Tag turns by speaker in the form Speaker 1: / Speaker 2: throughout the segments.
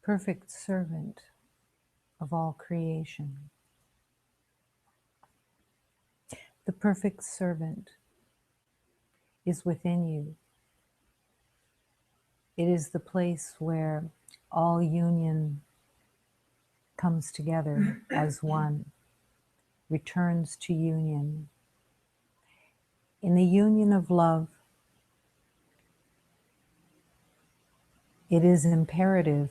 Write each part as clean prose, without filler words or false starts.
Speaker 1: perfect servant of all creation. The perfect servant is within you. It is the place where all union comes together as one, returns to union. In the union of love, it is imperative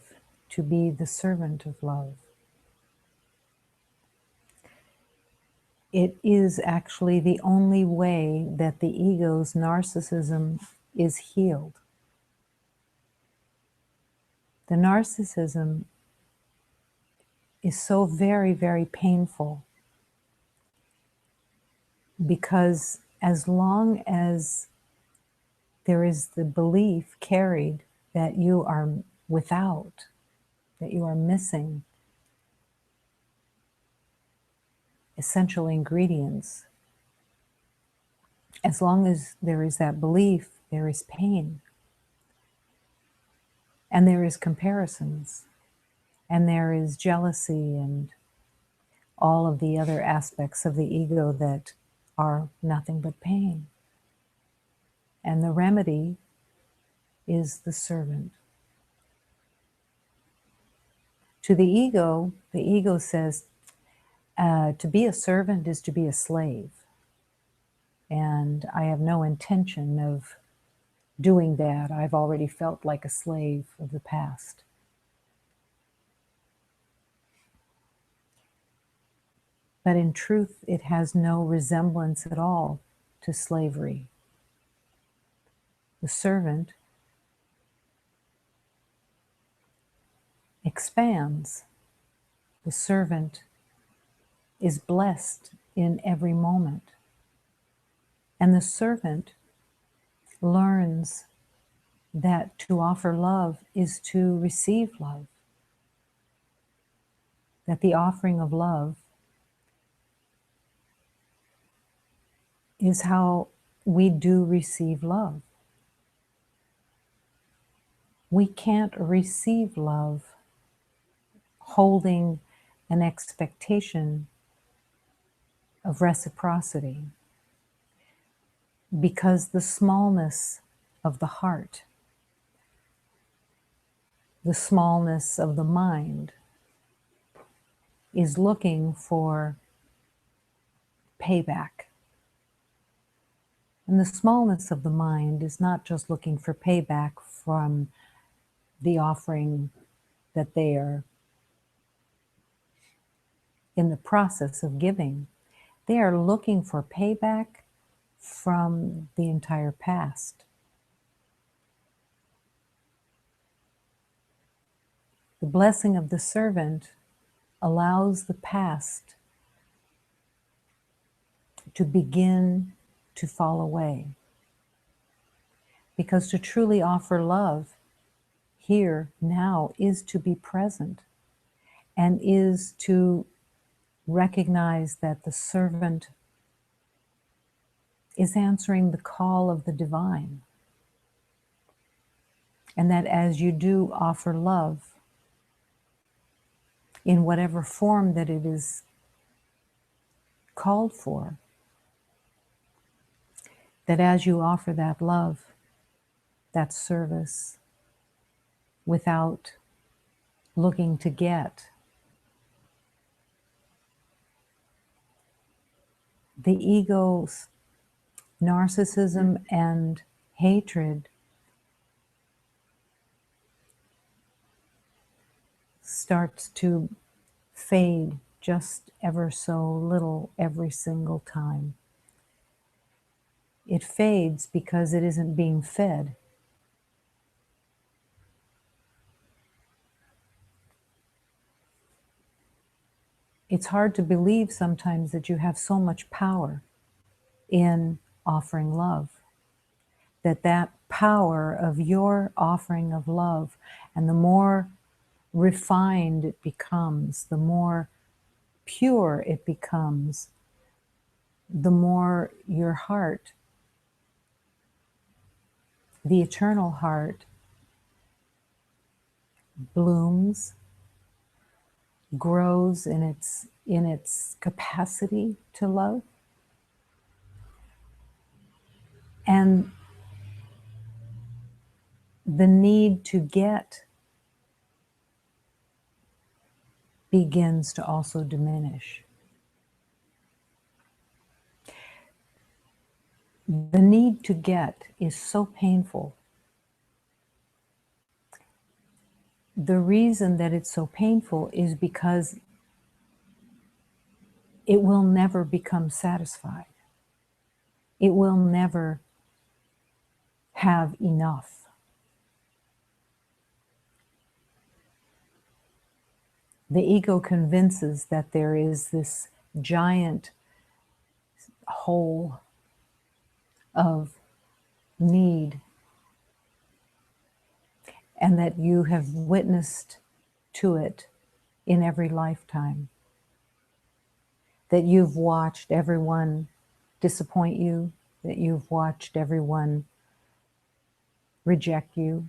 Speaker 1: to be the servant of love. It is actually the only way that the ego's narcissism is healed. The narcissism is so very, very painful because as long as there is the belief carried that you are without, that you are missing essential ingredients, as long as there is that belief, there is pain, and there is comparisons, and there is jealousy, and all of the other aspects of the ego that are nothing but pain. And the remedy is the servant. To the ego says, to be a servant is to be a slave. And I have no intention of doing that. I've already felt like a slave of the past. But in truth, it has no resemblance at all to slavery. The servant expands. The servant is blessed in every moment. And the servant learns that to offer love is to receive love. That the offering of love is how we do receive love. We can't receive love holding an expectation of reciprocity because the smallness of the heart, the smallness of the mind is looking for payback. And the smallness of the mind is not just looking for payback from the offering that they are in the process of giving. They are looking for payback from the entire past. The blessing of the servant allows the past to begin to fall away. Because to truly offer love here, now, is to be present and is to recognize that the servant is answering the call of the divine. And that as you do offer love, in whatever form that it is called for, that as you offer that love, that service, without looking to get, the ego's narcissism and hatred starts to fade just ever so little every single time. It fades because it isn't being fed. It's hard to believe sometimes that you have so much power in offering love. That power of your offering of love, and the more refined it becomes, the more pure it becomes, the more your heart, the eternal heart, blooms, grows in its capacity to love. And the need to get begins to also diminish. The need to get is so painful. The reason that it's so painful is because it will never become satisfied. It will never have enough. The ego convinces that there is this giant hole of need, and that you have witnessed to it in every lifetime. That you've watched everyone disappoint you, that you've watched everyone reject you,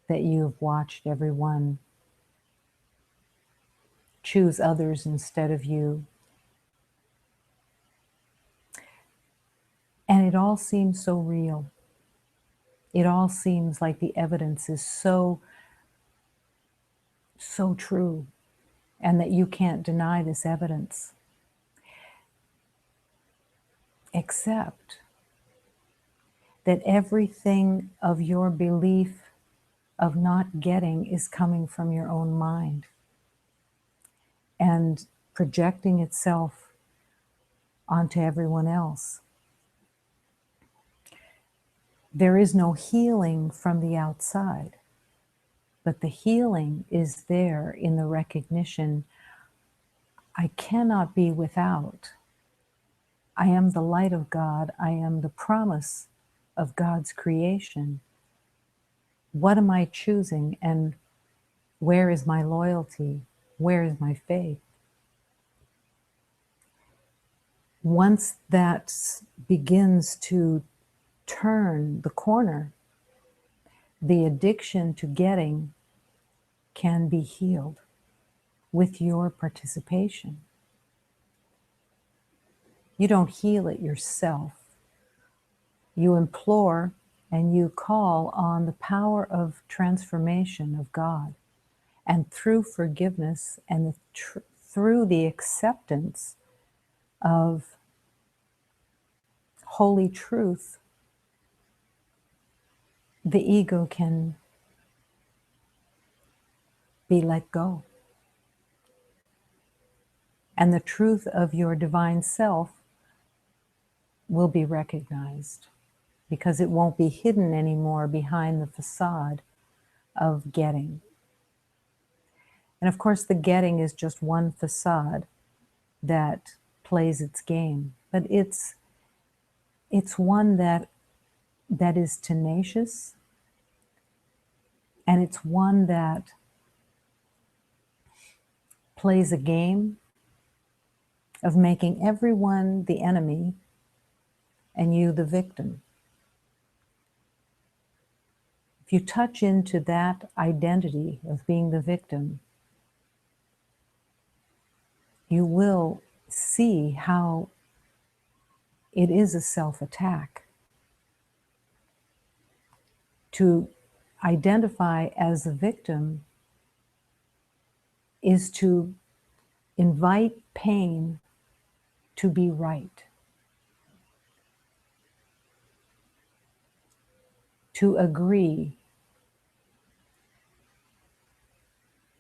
Speaker 1: that you've watched everyone choose others instead of you. And it all seems so real. It all seems like the evidence is so true, and that you can't deny this evidence. Except that everything of your belief of not getting is coming from your own mind and projecting itself onto everyone else. There is no healing from the outside, but the healing is there in the recognition, I cannot be without. I am the light of God. I am the promise of God's creation. What am I choosing, and where is my loyalty? Where is my faith? Once that begins to turn the corner, the addiction to getting can be healed with your participation. You don't heal it yourself. You implore and you call on the power of transformation of God. And through forgiveness and through the acceptance of holy truth, the ego can be let go. And the truth of your divine self will be recognized, because it won't be hidden anymore behind the facade of getting. And of course, the getting is just one facade that plays its game, but it's one that is tenacious, and it's one that plays a game of making everyone the enemy and you the victim. If you touch into that identity of being the victim, you will see how it is a self-attack. To identify as a victim is to invite pain to be right, to agree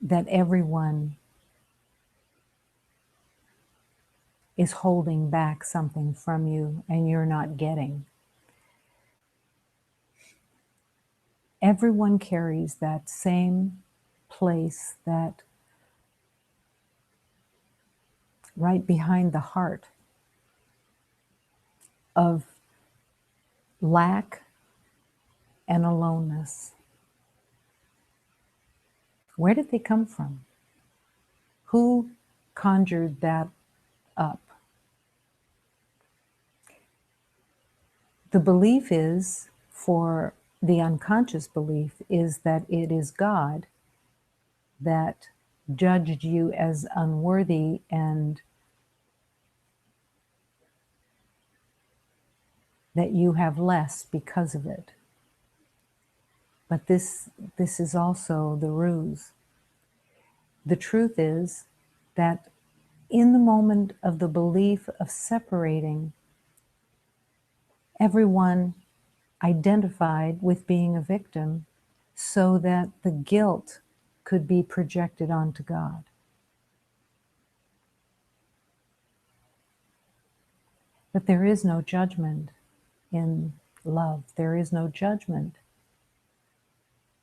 Speaker 1: that everyone is holding back something from you and you're not getting. Everyone carries that same place, that right behind the heart of lack and aloneness. Where did they come from? Who conjured that up? The belief is, for the unconscious belief is that it is God that judged you as unworthy and that you have less because of it. But this is also the ruse. The truth is that in the moment of the belief of separating, everyone identified with being a victim so that the guilt could be projected onto God. But there is no judgment in love. There is no judgment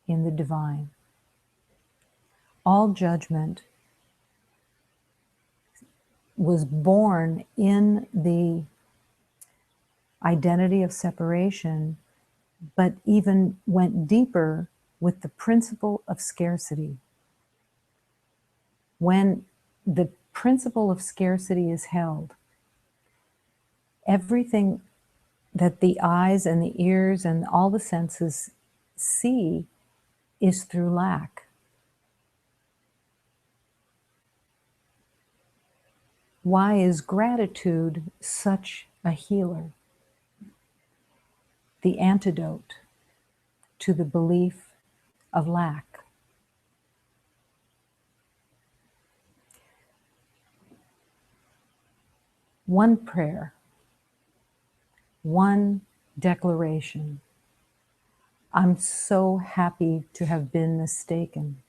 Speaker 1: in the divine. All judgment was born in the identity of separation, but even went deeper with the principle of scarcity. When the principle of scarcity is held, everything that the eyes and the ears and all the senses see is through lack. Why is gratitude such a healer? The antidote to the belief of lack. One prayer, one declaration. I'm so happy to have been mistaken.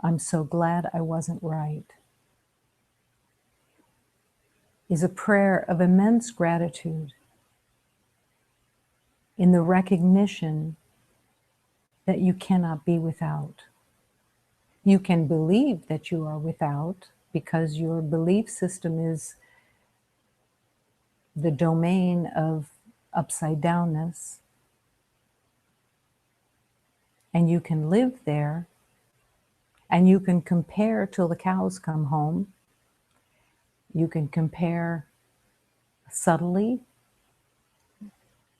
Speaker 1: I'm so glad I wasn't right. Is a prayer of immense gratitude in the recognition that you cannot be without. You can believe that you are without because your belief system is the domain of upside downness. And you can live there and you can compare till the cows come home. You can compare subtly,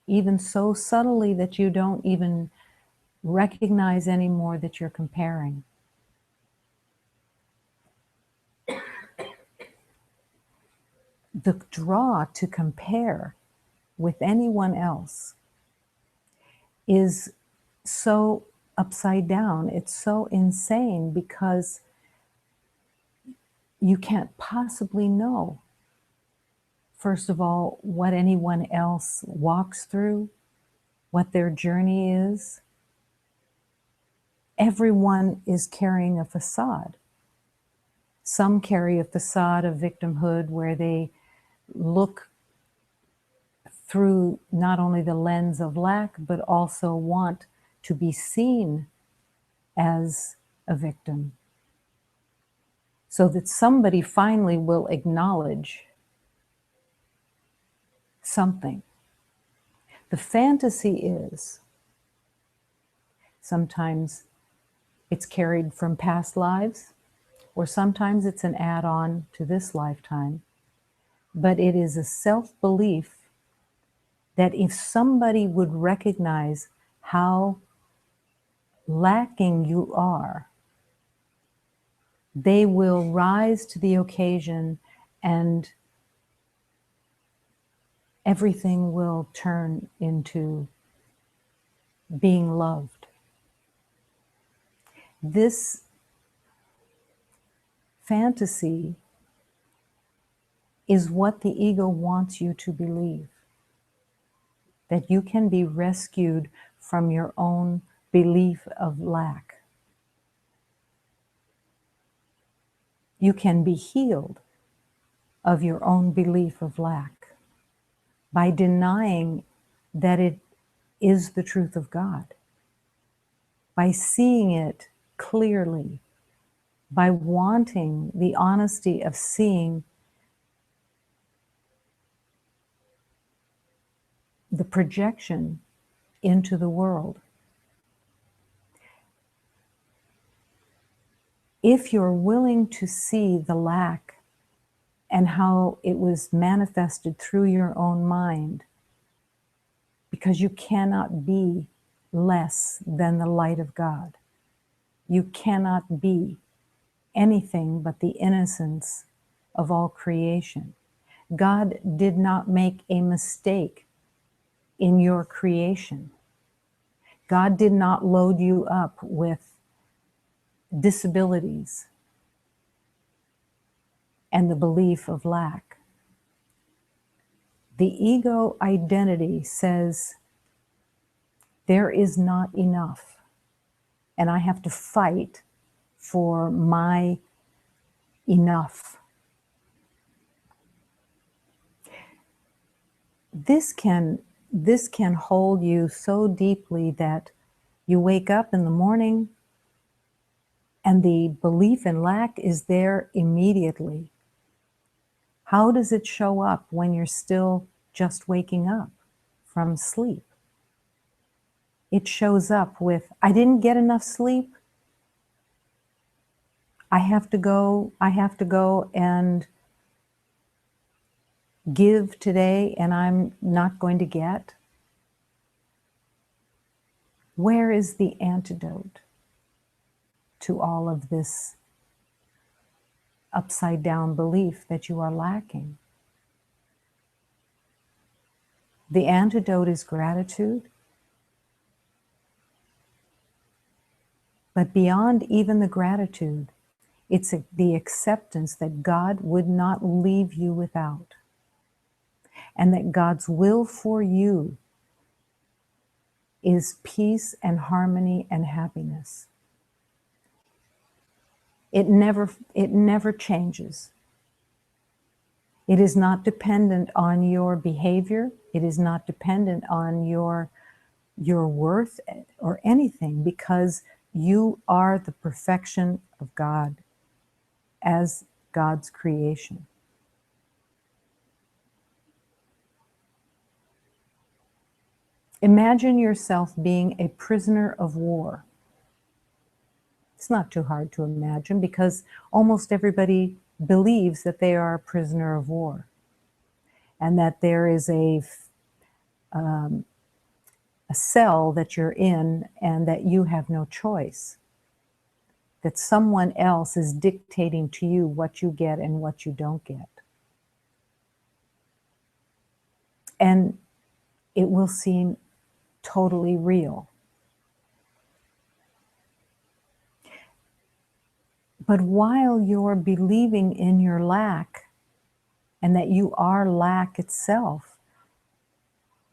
Speaker 1: even so subtly that you don't even recognize anymore that you're comparing. The draw to compare with anyone else is so upside down. It's so insane because you can't possibly know, first of all, what anyone else walks through, what their journey is. Everyone is carrying a facade. Some carry a facade of victimhood where they look through not only the lens of lack, but also want to be seen as a victim, so that somebody finally will acknowledge something. The fantasy is sometimes it's carried from past lives, or sometimes it's an add-on to this lifetime, but it is a self-belief that if somebody would recognize how lacking you are, they will rise to the occasion and everything will turn into being loved. This fantasy is what the ego wants you to believe, that you can be rescued from your own belief of lack. You can be healed of your own belief of lack by denying that it is the truth of God, by seeing it clearly, by wanting the honesty of seeing the projection into the world. If you're willing to see the lack and how it was manifested through your own mind because you cannot be less than the light of God. You cannot be anything but the innocence of all creation. God did not make a mistake in your creation. God did not load you up with disabilities and the belief of lack. The ego identity says, there is not enough, and I have to fight for my enough. This can hold you so deeply that you wake up in the morning and the belief in lack is there immediately. How does it show up when you're still just waking up from sleep? It shows up with, I didn't get enough sleep. I have to go and give today, and I'm not going to get. Where is the antidote to all of this upside down belief that you are lacking? The antidote is gratitude. But beyond even the gratitude, it's the acceptance that God would not leave you without, and that God's will for you is peace and harmony and happiness. It never changes. It is not dependent on your behavior. It is not dependent on your worth or anything, because you are the perfection of God as God's creation. Imagine yourself being a prisoner of war. It's not too hard to imagine, because almost everybody believes that they are a prisoner of war, and that there is a cell that you're in and that you have no choice, that someone else is dictating to you what you get and what you don't get. And it will seem totally real. But while you're believing in your lack and that you are lack itself,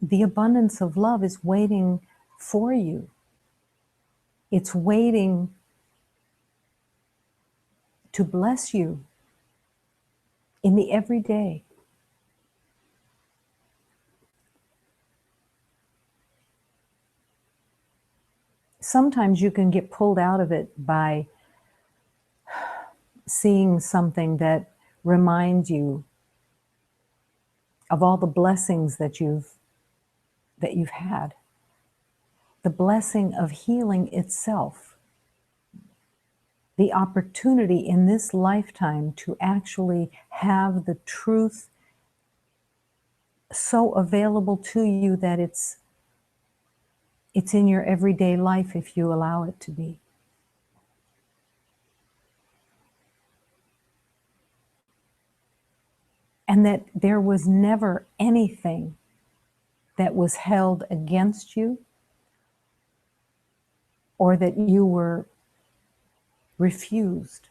Speaker 1: the abundance of love is waiting for you. It's waiting to bless you in the everyday. Sometimes you can get pulled out of it by seeing something that reminds you of all the blessings that you've had. The blessing of healing itself. The opportunity in this lifetime to actually have the truth so available to you that it's in your everyday life if you allow it to be. And that there was never anything that was held against you, or that you were refused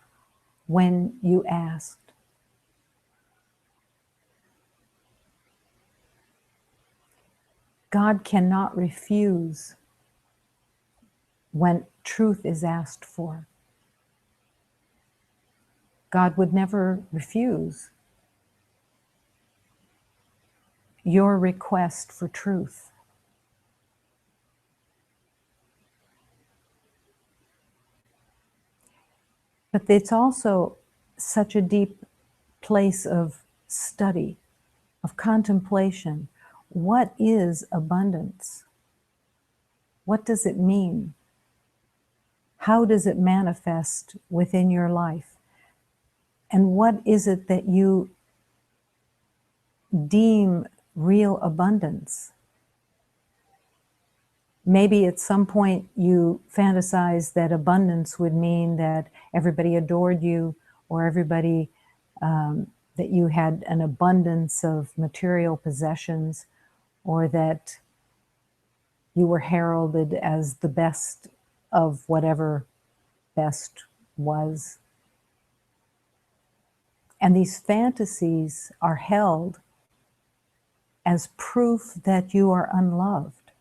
Speaker 1: when you asked. God cannot refuse when truth is asked for. God would never refuse your request for truth. But it's also such a deep place of study, of contemplation. What is abundance? What does it mean? How does it manifest within your life? And what is it that you deem real abundance? Maybe at some point you fantasized that abundance would mean that everybody adored you, or everybody, that you had an abundance of material possessions, or that you were heralded as the best of whatever best was. And these fantasies are held as proof that you are unloved,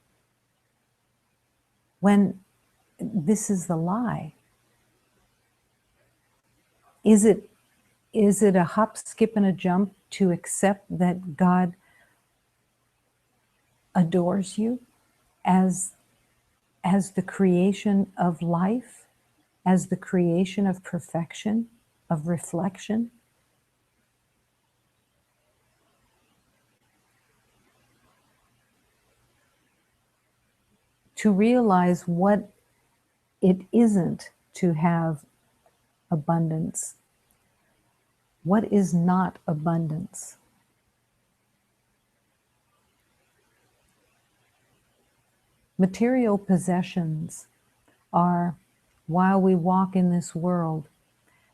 Speaker 1: when this is the lie. Is it a hop, skip, and a jump to accept that God adores you as the creation of life, as the creation of perfection, of reflection? To realize what it isn't to have abundance. What is not abundance? Material possessions are, while we walk in this world,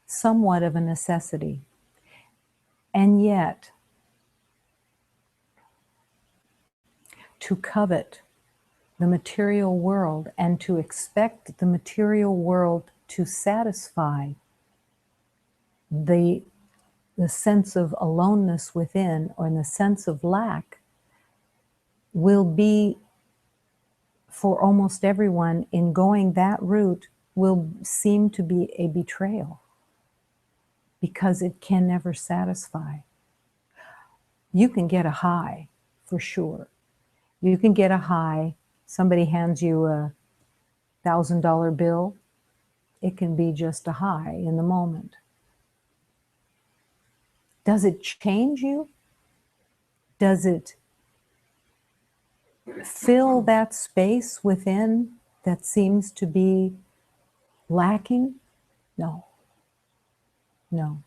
Speaker 1: somewhat of a necessity. And yet, to covet the material world and to expect the material world to satisfy the sense of aloneness within, or the sense of lack, will be, for almost everyone, in going that route, will seem to be a betrayal, because it can never satisfy. You can get a high, for sure. You can get a high. Somebody hands you a $1,000 bill. It can be just a high in the moment. Does it change you? Does it fill that space within that seems to be lacking? No. No.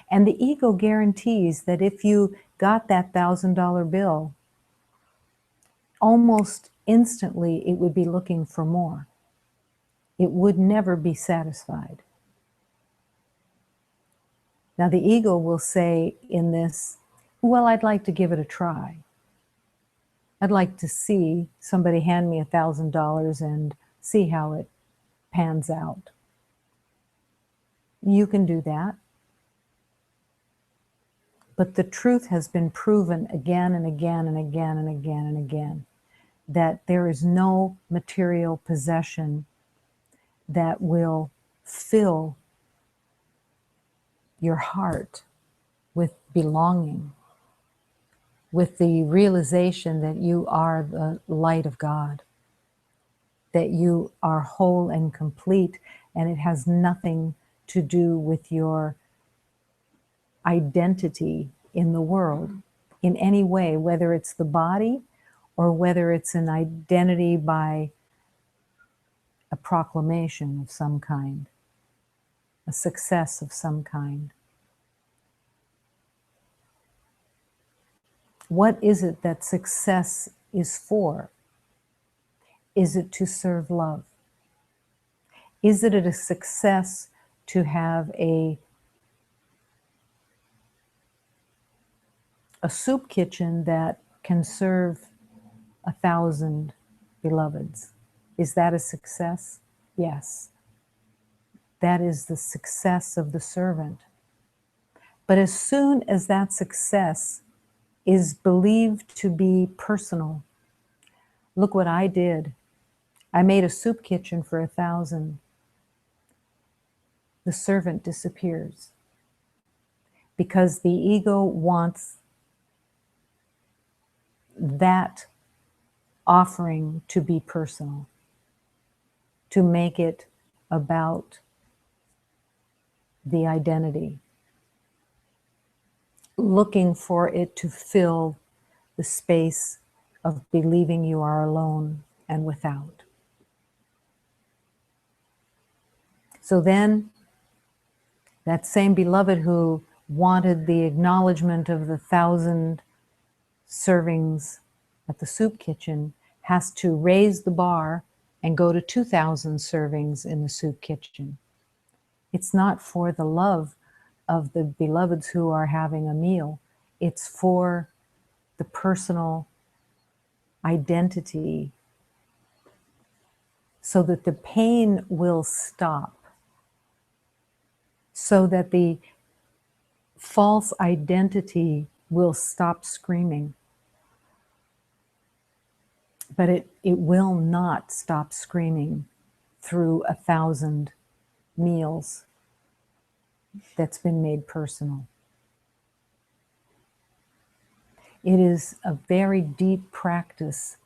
Speaker 1: And the ego guarantees that if you got that $1,000 bill, almost instantly it would be looking for more. It would never be satisfied. Now the ego will say in this, well, I'd like to give it a try. I'd like to see somebody hand me $1,000 and see how it pans out. You can do that. But the truth has been proven again and again and again and again and again, that there is no material possession that will fill your heart with belonging, with the realization that you are the light of God, that you are whole and complete, and it has nothing to do with your identity in the world in any way, whether it's the body or whether it's an identity by a proclamation of some kind, a success of some kind. What is it that success is for? Is it to serve love? Is it a success to have a soup kitchen that can serve 1,000 beloveds? Is that a success? Yes. That is the success of the servant. But as soon as that success is believed to be personal, look what I did. I made a soup kitchen for 1,000. The servant disappears, because the ego wants that offering to be personal, to make it about the identity, looking for it to fill the space of believing you are alone and without. So then, that same beloved who wanted the acknowledgement of the 1,000 servings at the soup kitchen has to raise the bar and go to 2,000 servings in the soup kitchen. It's not for the love of the beloveds who are having a meal. It's for the personal identity so that the pain will stop, so that the false identity will stop screaming. But it will not stop screaming through 1,000 meals that's been made personal. It is a very deep practice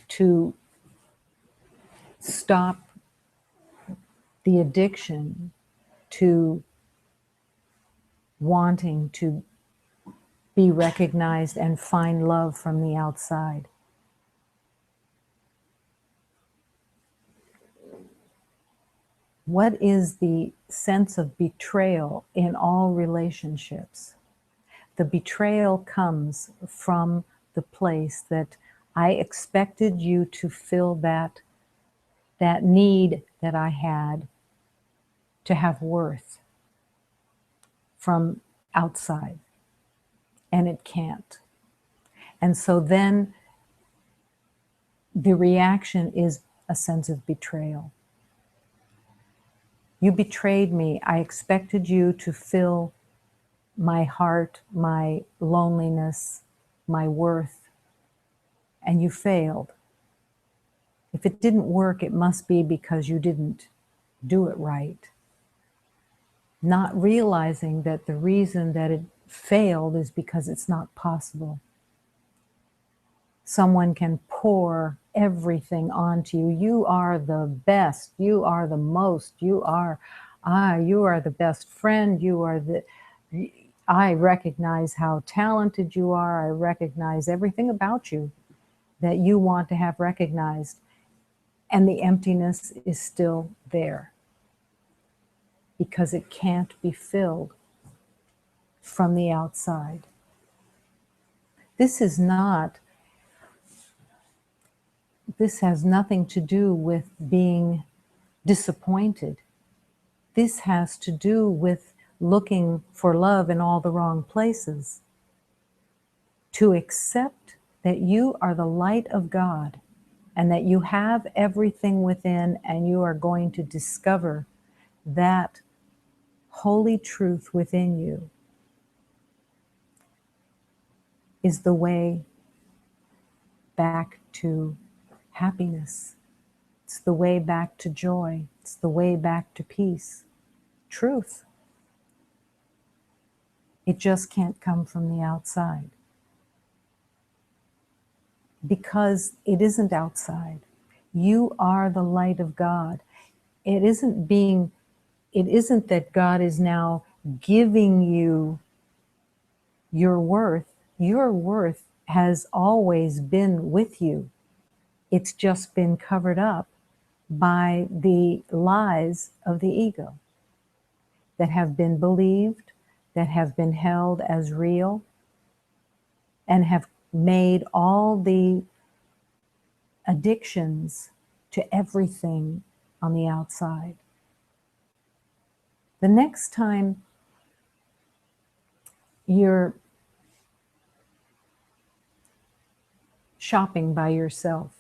Speaker 1: to stop the addiction to wanting to be recognized and find love from the outside. What is the sense of betrayal in all relationships? The betrayal comes from the place that I expected you to fill that need that I had to have worth from outside, and it can't. And so then the reaction is a sense of betrayal. You betrayed me. I expected you to fill my heart, my loneliness, my worth, and you failed. If it didn't work, it must be because you didn't do it right. Not realizing that the reason that it failed is because it's not possible. Someone can pour everything onto you. You are the best. You are the most. You are the best friend. I recognize how talented you are. I recognize everything about you that you want to have recognized. And the emptiness is still there because it can't be filled from the outside. This has nothing to do with being disappointed. This has to do with looking for love in all the wrong places. To accept that you are the light of God and that you have everything within, and you are going to discover that holy truth within you is the way back to happiness. It's the way back to joy. It's the way back to peace. Truth. It just can't come from the outside. Because it isn't outside. You are the light of God. It isn't that God is now giving you your worth. Your worth has always been with you. It's just been covered up by the lies of the ego that have been believed, that have been held as real, and have made all the addictions to everything on the outside. The next time you're shopping by yourself,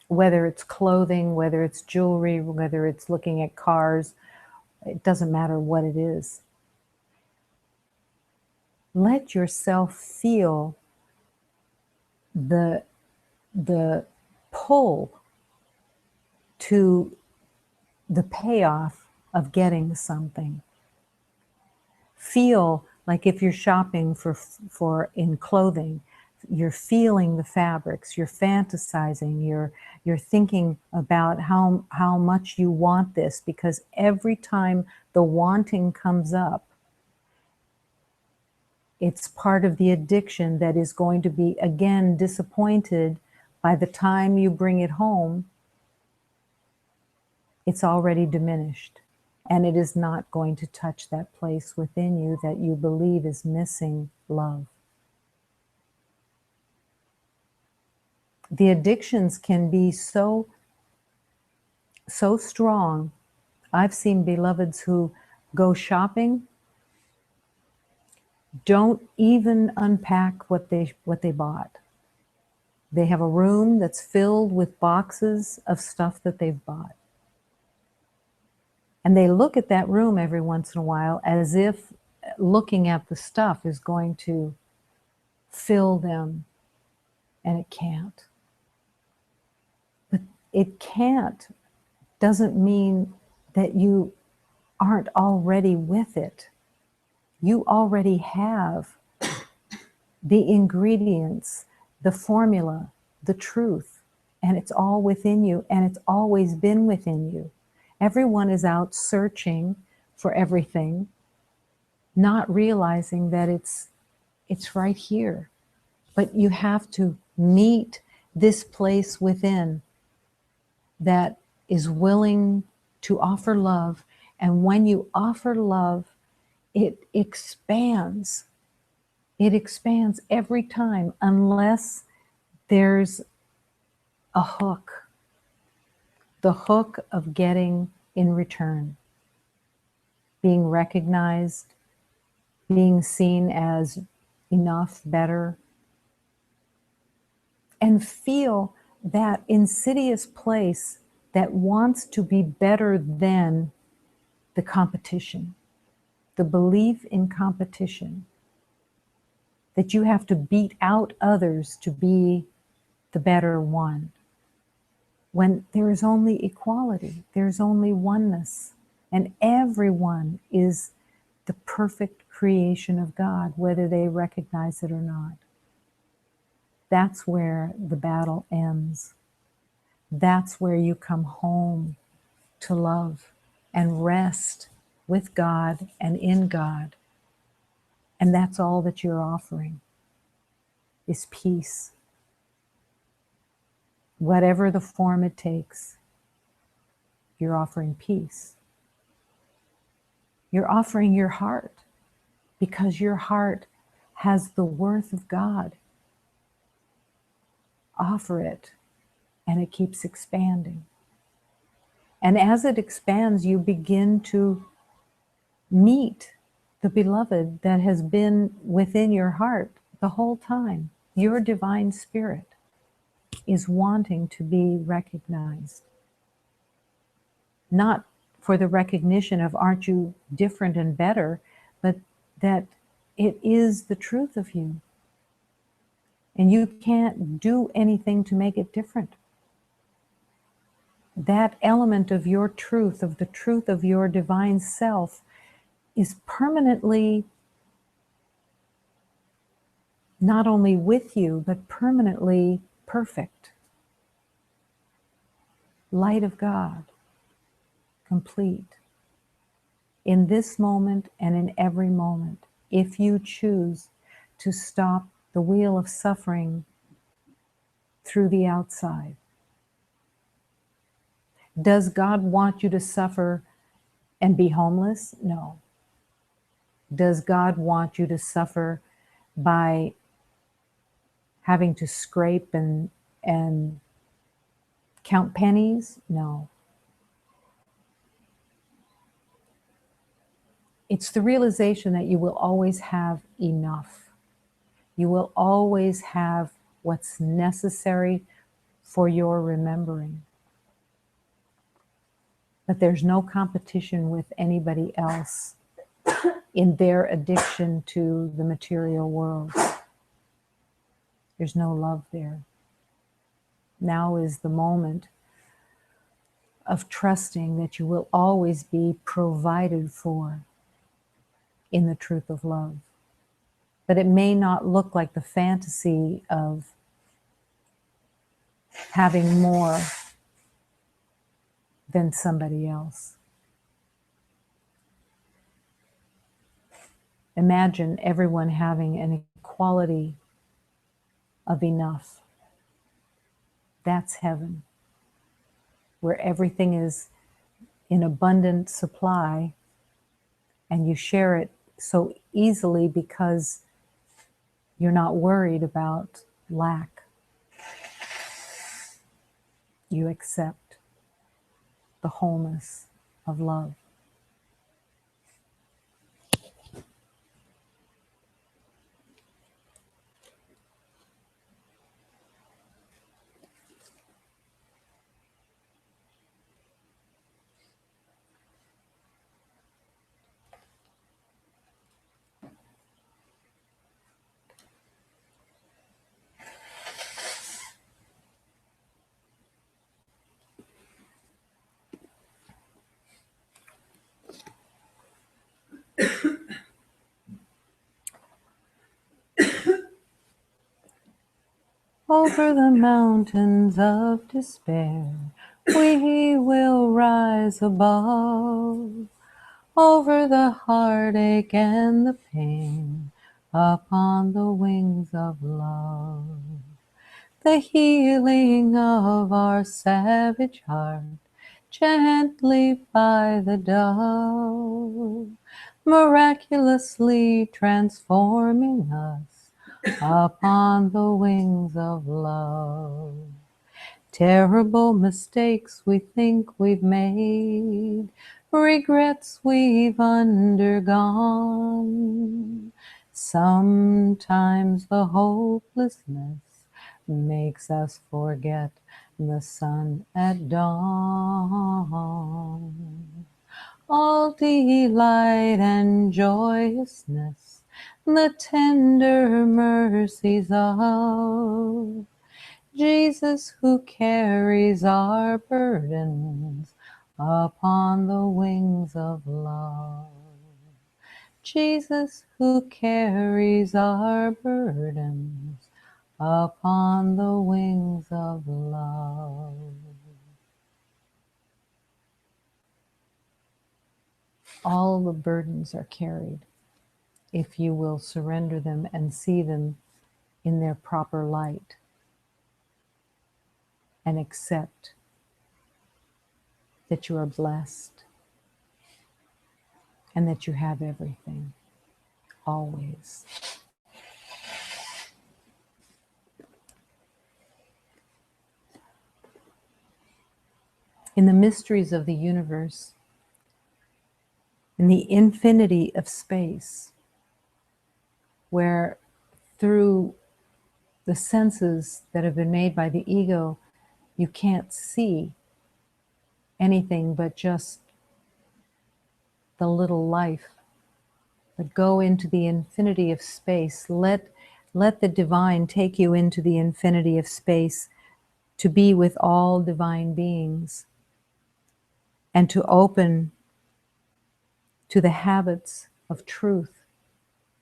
Speaker 1: whether it's clothing, whether it's jewelry, whether it's looking at cars, it doesn't matter what it is. Let yourself feel the pull to the payoff of getting something. Feel like if you're shopping for in clothing, you're feeling the fabrics, you're fantasizing, you're thinking about how much you want this, because every time the wanting comes up, it's part of the addiction that is going to be again disappointed by the time you bring it home. It's already diminished, and it is not going to touch that place within you that you believe is missing love. The addictions can be so strong. I've seen beloveds who go shopping, don't even unpack what they bought. They have a room that's filled with boxes of stuff that they've bought. And they look at that room every once in a while as if looking at the stuff is going to fill them, and it can't. But it can't doesn't mean that you aren't already with it. You already have the ingredients, the formula, the truth, and it's all within you, and it's always been within you. Everyone is out searching for everything, not realizing that it's right here. But you have to meet this place within that is willing to offer love. And when you offer love, it expands. It expands every time, unless there's a hook. The hook of getting in return, being recognized, being seen as enough, better, and feel that insidious place that wants to be better than the competition, the belief in competition, that you have to beat out others to be the better one. When there is only equality, there's only oneness, and everyone is the perfect creation of God, whether they recognize it or not. That's where the battle ends. That's where you come home to love and rest with God and in God. And that's all that you're offering is peace. Whatever the form it takes, you're offering peace. You're offering your heart, because your heart has the worth of God. Offer it, and it keeps expanding. And as it expands, you begin to meet the beloved that has been within your heart the whole time. Your divine spirit is wanting to be recognized. Not for the recognition of aren't you different and better, but that it is the truth of you. And you can't do anything to make it different. That element of your truth, of the truth of your divine self, is permanently not only with you, but permanently perfect. Light of God, complete. In this moment and in every moment, if you choose to stop the wheel of suffering through the outside. Does God want you to suffer and be homeless? No. Does God want you to suffer by having to scrape and count pennies? No. It's the realization that you will always have enough. You will always have what's necessary for your remembering. But there's no competition with anybody else in their addiction to the material world. There's no love there. Now is the moment of trusting that you will always be provided for in the truth of love. But it may not look like the fantasy of having more than somebody else. Imagine everyone having an equality of enough. That's heaven, where everything is in abundant supply and you share it so easily because you're not worried about lack. You accept the wholeness of love. Over the mountains of despair, we will rise above. Over the heartache and the pain, upon the wings of love. The healing of our savage heart, gently by the dove, miraculously transforming us upon the wings of love. Terrible mistakes we think we've made, regrets we've undergone. Sometimes the hopelessness makes us forget the sun at dawn. All delight and joyousness, the tender mercies of Jesus, who carries our burdens upon the wings of love. Jesus, who carries our burdens upon the wings of love. All the burdens are carried if you will surrender them and see them in their proper light and accept that you are blessed and that you have everything, always. In the mysteries of the universe, in the infinity of space, where through the senses that have been made by the ego, you can't see anything but just the little life. But go into the infinity of space. Let the divine take you into the infinity of space to be with all divine beings and to open to the habits of truth,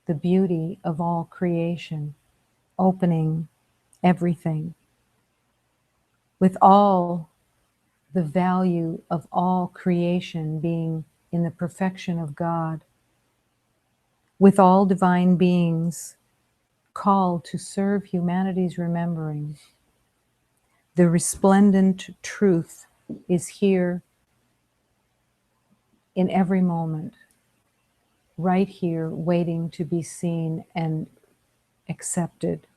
Speaker 1: the beauty of all creation, opening everything, with all the value of all creation being in the perfection of God, with all divine beings called to serve humanity's remembering. The resplendent truth is here in every moment, right here, waiting to be seen and accepted.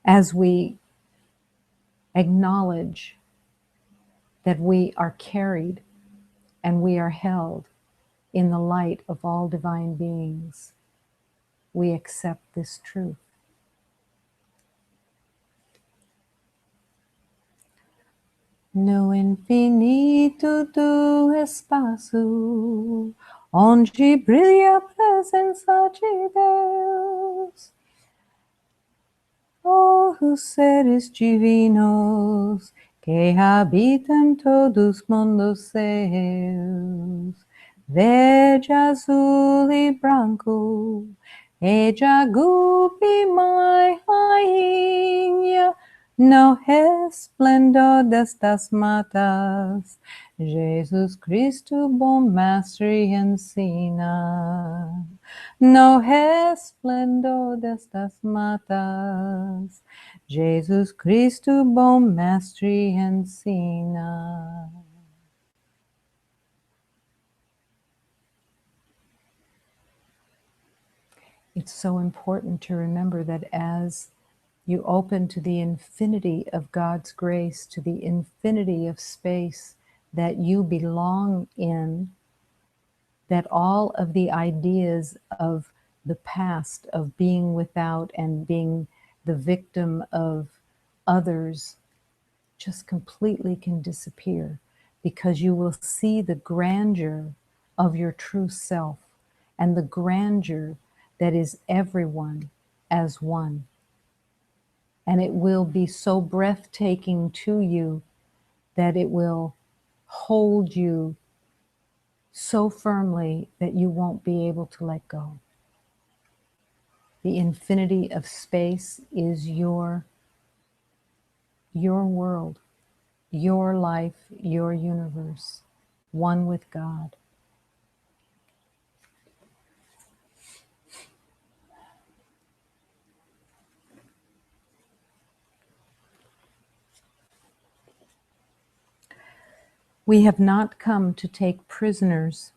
Speaker 1: As we acknowledge that we are carried and we are held in the light of all divine beings, we accept this truth. No infinito do espaço, onde brilha a presença de Deus, os seres divinos que habitam todos os mundos seus, verde, azul e branco, e Jagupi, mãe, rainha, no resplendor destas matas, Jesus Cristo, bom mestre, ensina. No resplendor destas matas, Jesus Cristo, bom mestre, ensina. It's so important to remember that as You open to the infinity of God's grace, to the infinity of space that you belong in, that all of the ideas of the past, of being without and being the victim of others, just completely can disappear, because you will see the grandeur of your true self and the grandeur that is everyone as one. And it will be so breathtaking to you that it will hold you so firmly that you won't be able to let go. The infinity of space is your world, your life, your universe, one with God. We have not come to take prisoners.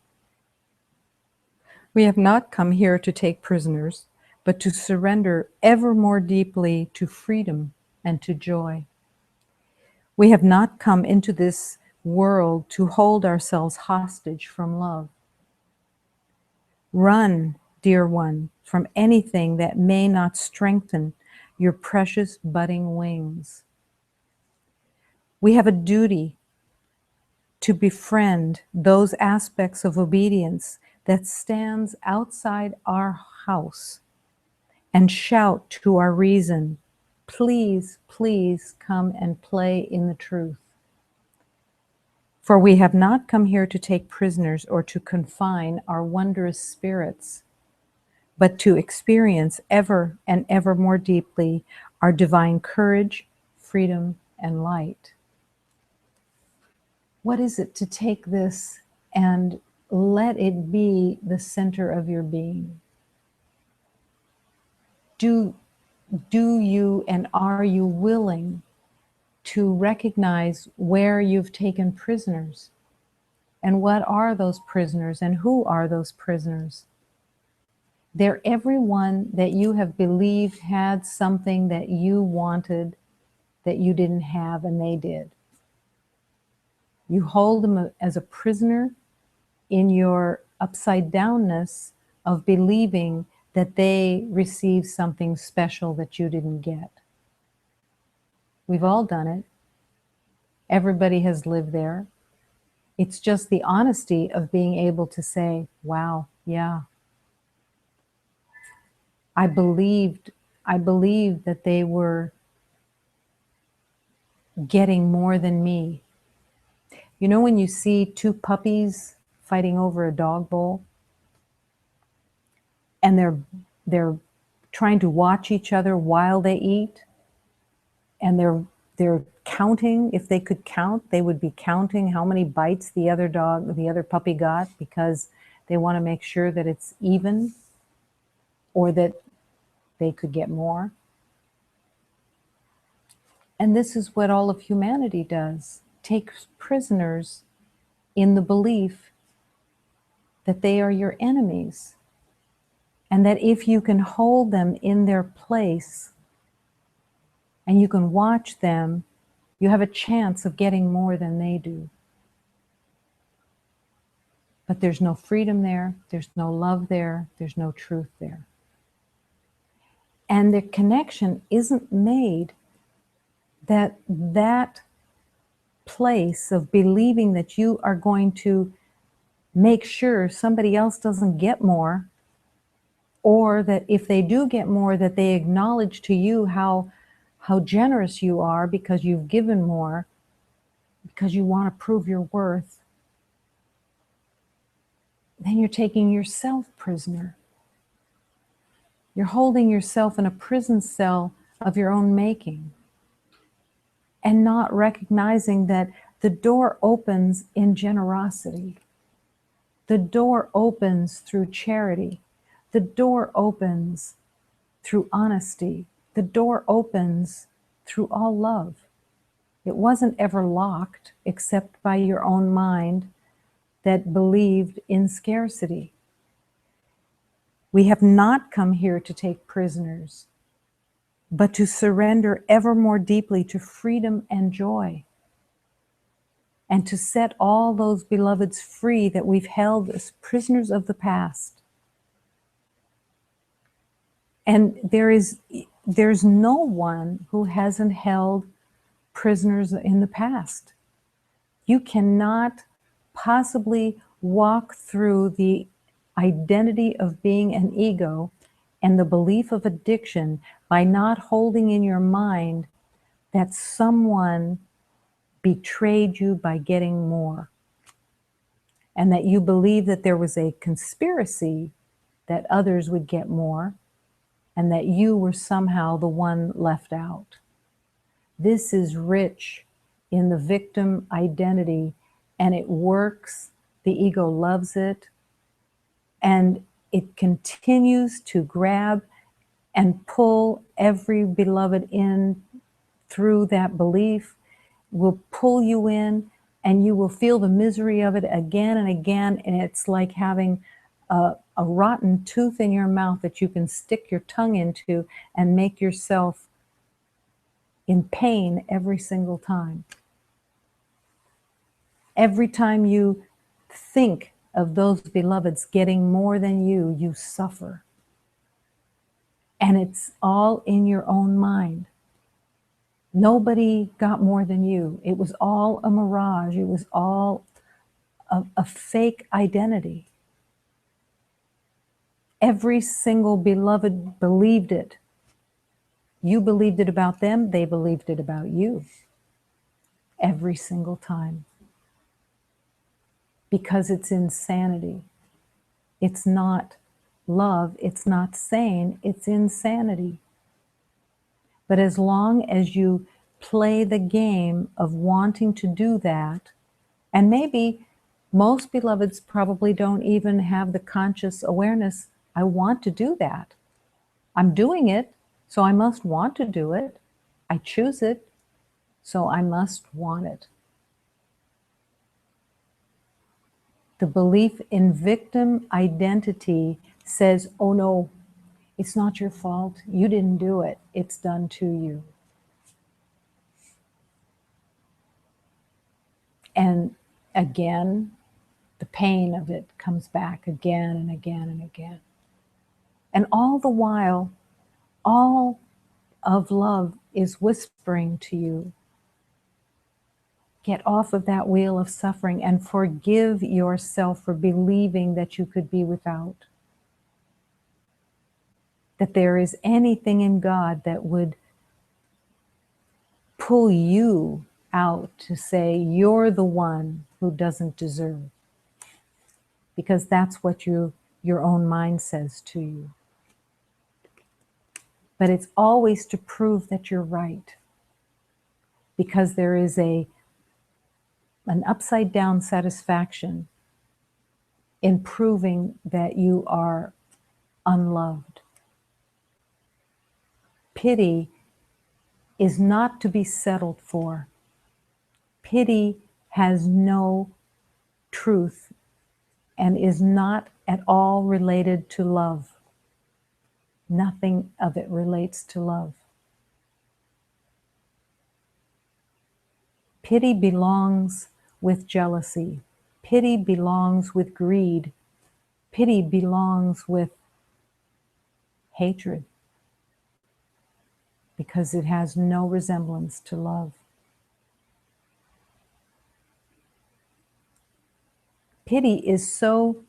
Speaker 1: We have not come here to take prisoners, but to surrender ever more deeply to freedom and to joy. We have not come into this world to hold ourselves hostage from love. Run, dear one, from anything that may not strengthen your precious budding wings. We have a duty to befriend those aspects of obedience that stands outside our house and shout to our reason, please, please come and play in the truth. For we have not come here to take prisoners or to confine our wondrous spirits, but to experience ever and ever more deeply our divine courage, freedom, and light. What is it to take this and let it be the center of your being? Do you and are you willing to recognize where you've taken prisoners? And what are those prisoners and who are those prisoners? They're everyone that you have believed had something that you wanted that you didn't have and they did. You hold them as a prisoner in your upside downness of believing that they received something special that you didn't get. We've all done it. Everybody has lived there. It's just the honesty of being able to say, wow, yeah, I believed that they were getting more than me. You know, when you see two puppies fighting over a dog bowl and they're trying to watch each other while they eat, and they're counting. If they could count, they would be counting how many bites the other puppy got, because they want to make sure that it's even or that they could get more. And this is what all of humanity does: takes prisoners in the belief that they are your enemies, and that if you can hold them in their place and you can watch them, you have a chance of getting more than they do. But there's no freedom there, there's no love there, there's no truth there. And the connection isn't made that place of believing that you are going to make sure somebody else doesn't get more, or that if they do get more, that they acknowledge to you how generous you are because you've given more, because you want to prove your worth. Then you're taking yourself prisoner. You're holding yourself in a prison cell of your own making, and not recognizing that the door opens in generosity. The door opens through charity. The door opens through honesty. The door opens through all love. It wasn't ever locked except by your own mind that believed in scarcity. We have not come here to take prisoners. but to surrender ever more deeply to freedom and joy, and to set all those beloveds free that we've held as prisoners of the past. And there's no one who hasn't held prisoners in the past. You cannot possibly walk through the identity of being an ego and the belief of addiction by not holding in your mind that someone betrayed you by getting more, and that you believe that there was a conspiracy that others would get more, and that you were somehow the one left out. This is rich in the victim identity, and it works. The ego loves it, and it continues to grab and pull every beloved in through that belief, will pull you in, and you will feel the misery of it again and again. And it's like having a rotten tooth in your mouth that you can stick your tongue into and make yourself in pain every single time. Every time you think of those beloveds getting more than you, you suffer. And it's all in your own mind. Nobody got more than you. It was all a mirage. It was all a fake identity. Every single beloved believed it. You believed it about them, they believed it about you. Every single time. Because it's insanity. It's not love, it's not sane, it's insanity. But as long as you play the game of wanting to do that, and maybe most beloveds probably don't even have the conscious awareness, I want to do that. I'm doing it, so I must want to do it. I choose it, so I must want it. The belief in victim identity says, oh no, it's not your fault. You didn't do it. It's done to you. And again, the pain of it comes back again and again and again. And all the while, all of love is whispering to you, get off of that wheel of suffering and forgive yourself for believing that you could be without. That there is anything in God that would pull you out to say you're the one who doesn't deserve. Because that's what your own mind says to you. But it's always to prove that you're right. Because there is an upside down satisfaction in proving that you are unloved. Pity is not to be settled for. Pity has no truth and is not at all related to love. Nothing of it relates to love. Pity belongs with jealousy. Pity belongs with greed. Pity belongs with hatred. Because it has no resemblance to love. Pity is so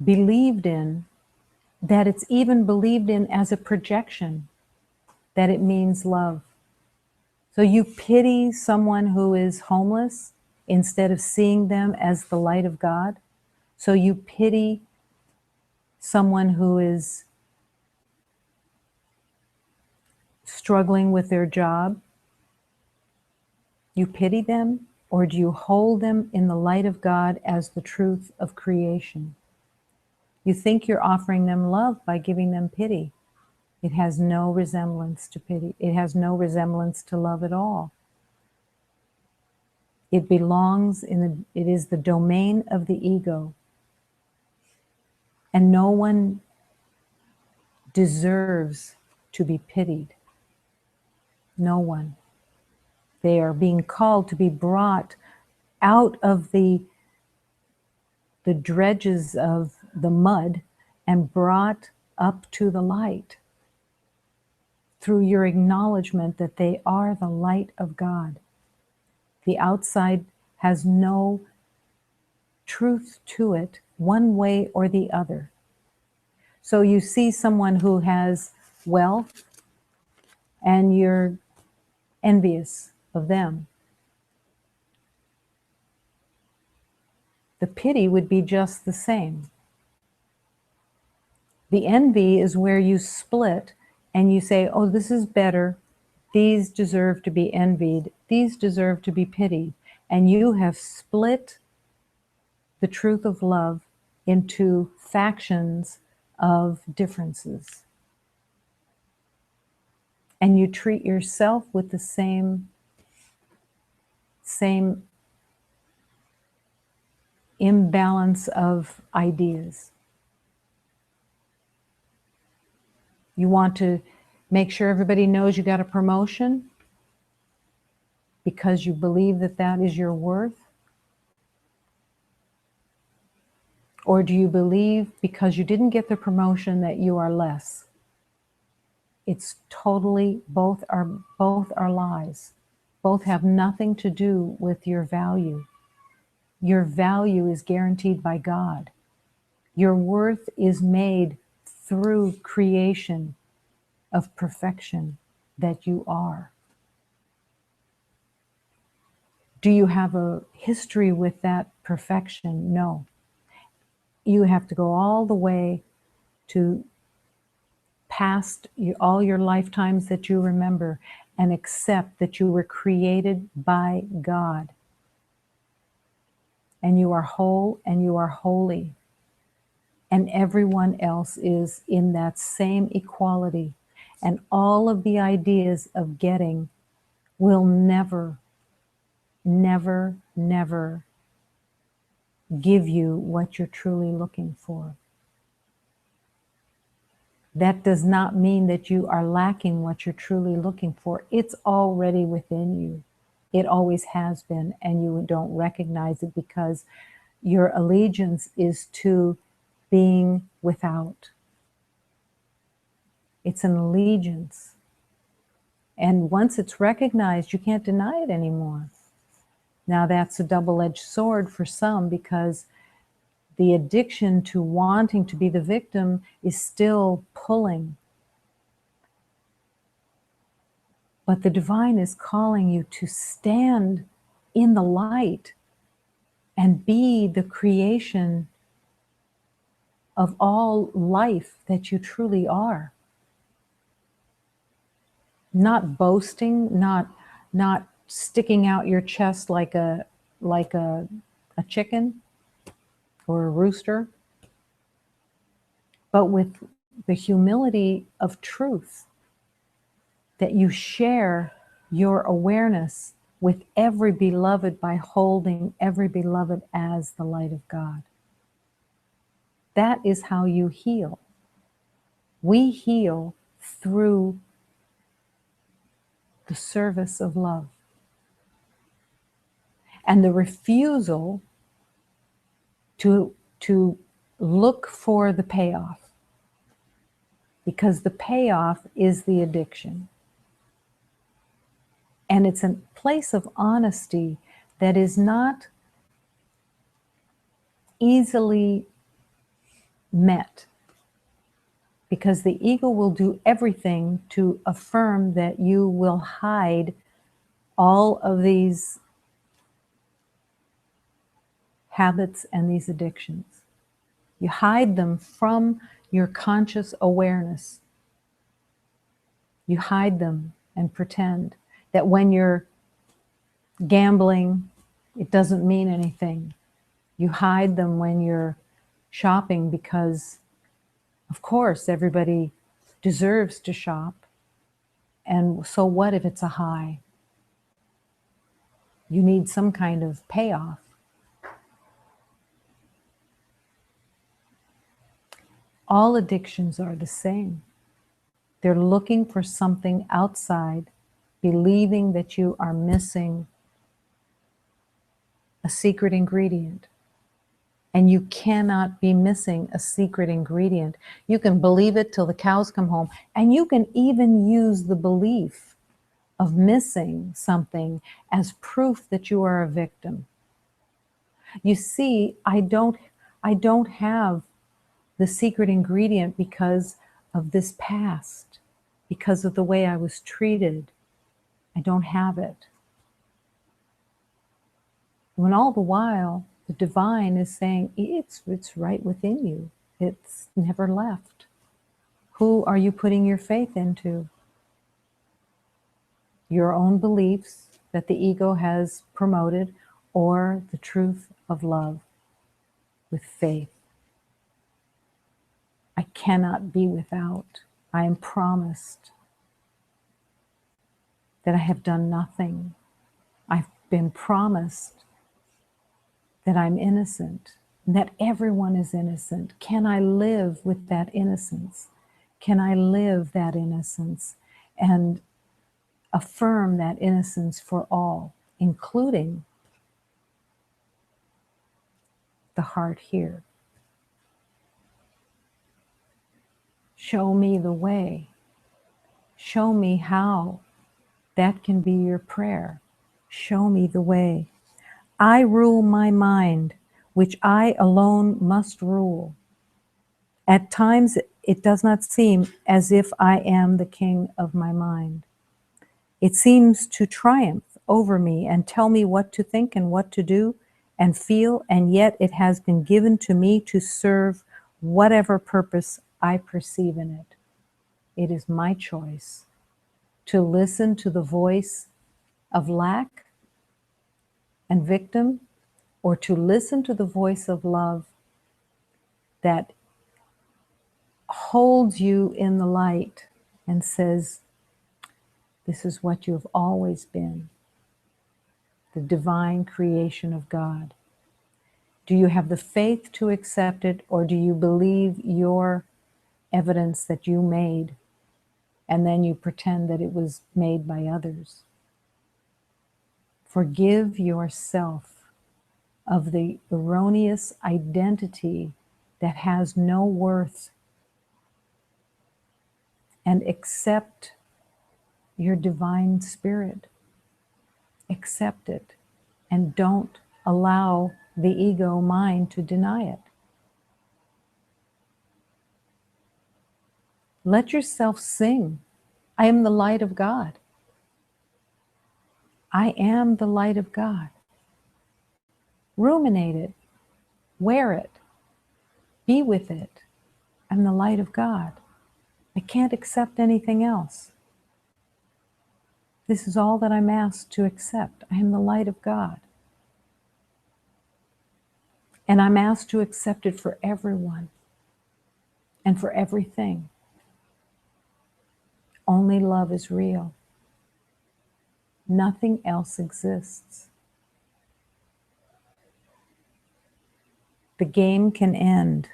Speaker 1: believed in that it's even believed in as a projection that it means love. So you pity someone who is homeless instead of seeing them as the light of God. So you pity someone who is struggling with their job. You pity them, or do you hold them in the light of God as the truth of creation? You think you're offering them love by giving them pity. It has no resemblance to pity. It has no resemblance to love at all. It belongs it is the domain of the ego. And no one deserves to be pitied. No one. They are being called to be brought out of the dredges of the mud and brought up to the light through your acknowledgement that they are the light of God. The outside has no truth to it, one way or the other. So you see someone who has wealth and you're envious of them. The pity would be just the same. The envy is where you split and you say, oh, this is better. These deserve to be envied. These deserve to be pitied. And you have split the truth of love into factions of differences. And you treat yourself with the same imbalance of ideas. You want to make sure everybody knows you got a promotion because you believe that that is your worth? Or do you believe because you didn't get the promotion that you are less? It's totally, both are lies. Both have nothing to do with your value. Your value is guaranteed by God. Your worth is made through creation of perfection that you are. Do you have a history with that perfection? No. You have to go all the way to past all your lifetimes that you remember and accept that you were created by God. And you are whole and you are holy. And everyone else is in that same equality. And all of the ideas of getting will never, never, never give you what you're truly looking for. That does not mean that you are lacking what you're truly looking for. It's already within you. It always has been, and you don't recognize it because your allegiance is to being without. It's an allegiance. And once it's recognized, you can't deny it anymore. Now that's a double-edged sword for some because the addiction to wanting to be the victim is still pulling. But the divine is calling you to stand in the light and be the creation of all life that you truly are. Not boasting, not sticking out your chest like a chicken or a rooster, but with the humility of truth, that you share your awareness with every beloved by holding every beloved as the light of God. That is how you heal. We heal through the service of love. And the refusal to look for the payoff, because the payoff is the addiction. And it's a place of honesty that is not easily met, because the ego will do everything to affirm that you will hide all of these habits and these addictions. You hide them from your conscious awareness. You hide them and pretend that when you're gambling, it doesn't mean anything. You hide them when you're shopping because, of course, everybody deserves to shop. And so what if it's a high? You need some kind of payoff. All addictions are the same. They're looking for something outside, believing that you are missing a secret ingredient. And you cannot be missing a secret ingredient. You can believe it till the cows come home, and you can even use the belief of missing something as proof that you are a victim. You see, I don't have the secret ingredient because of this past, because of the way I was treated. I don't have it. When all the while, the divine is saying, it's right within you. It's never left. Who are you putting your faith into? Your own beliefs that the ego has promoted, or the truth of love with faith? I cannot be without. I am promised that I have done nothing. I've been promised that I'm innocent, and that everyone is innocent. Can I live with that innocence? Can I live that innocence and affirm that innocence for all, including the heart here? Show me the way. Show me how. That can be your prayer. Show me the way. I rule my mind, which I alone must rule. At times, it does not seem as if I am the king of my mind. It seems to triumph over me and tell me what to think and what to do and feel, and yet it has been given to me to serve whatever purpose I perceive in it. It is my choice to listen to the voice of lack and victim, or to listen to the voice of love that holds you in the light and says, this is what you have always been, the divine creation of God. Do you have the faith to accept it, or do you believe your evidence that you made and then you pretend that it was made by others? Forgive yourself of the erroneous identity that has no worth, and accept your divine spirit. Accept it, and don't allow the ego mind to deny it. Let yourself sing, I am the light of God. I am the light of God. Ruminate it, wear it, be with it. I'm the light of God. I can't accept anything else. This is all that I'm asked to accept. I am the light of God. And I'm asked to accept it for everyone and for everything. Only love is real. Nothing else exists. The game can end.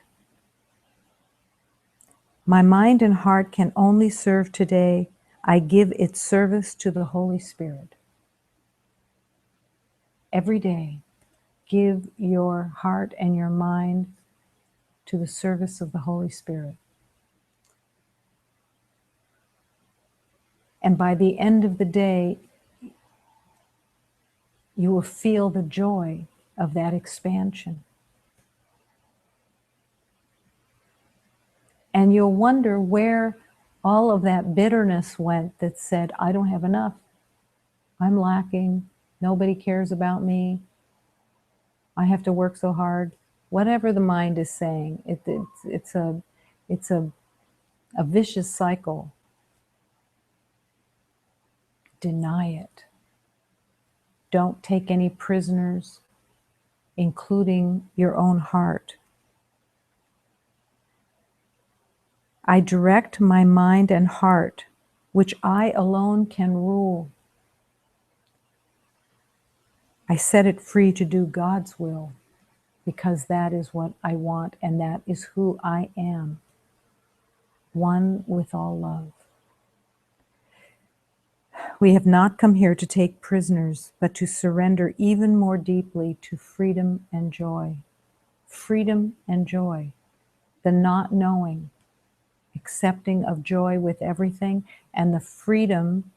Speaker 1: My mind and heart can only serve today. I give its service to the Holy Spirit. Every day, give your heart and your mind to the service of the Holy Spirit. And by the end of the day, you will feel the joy of that expansion. And you'll wonder where all of that bitterness went that said, I don't have enough. I'm lacking. Nobody cares about me. I have to work so hard. Whatever the mind is saying, it's a vicious cycle. Deny it. Don't take any prisoners, including your own heart. I direct my mind and heart, which I alone can rule. I set it free to do God's will, because that is what I want, and that is who I am, one with all love. We have not come here to take prisoners, but to surrender even more deeply to freedom and joy. Freedom and joy. The not knowing, accepting of joy with everything, and the freedom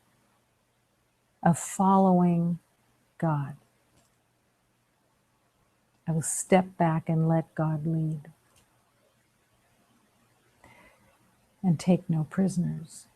Speaker 1: of following God. I will step back and let God lead. And take no prisoners.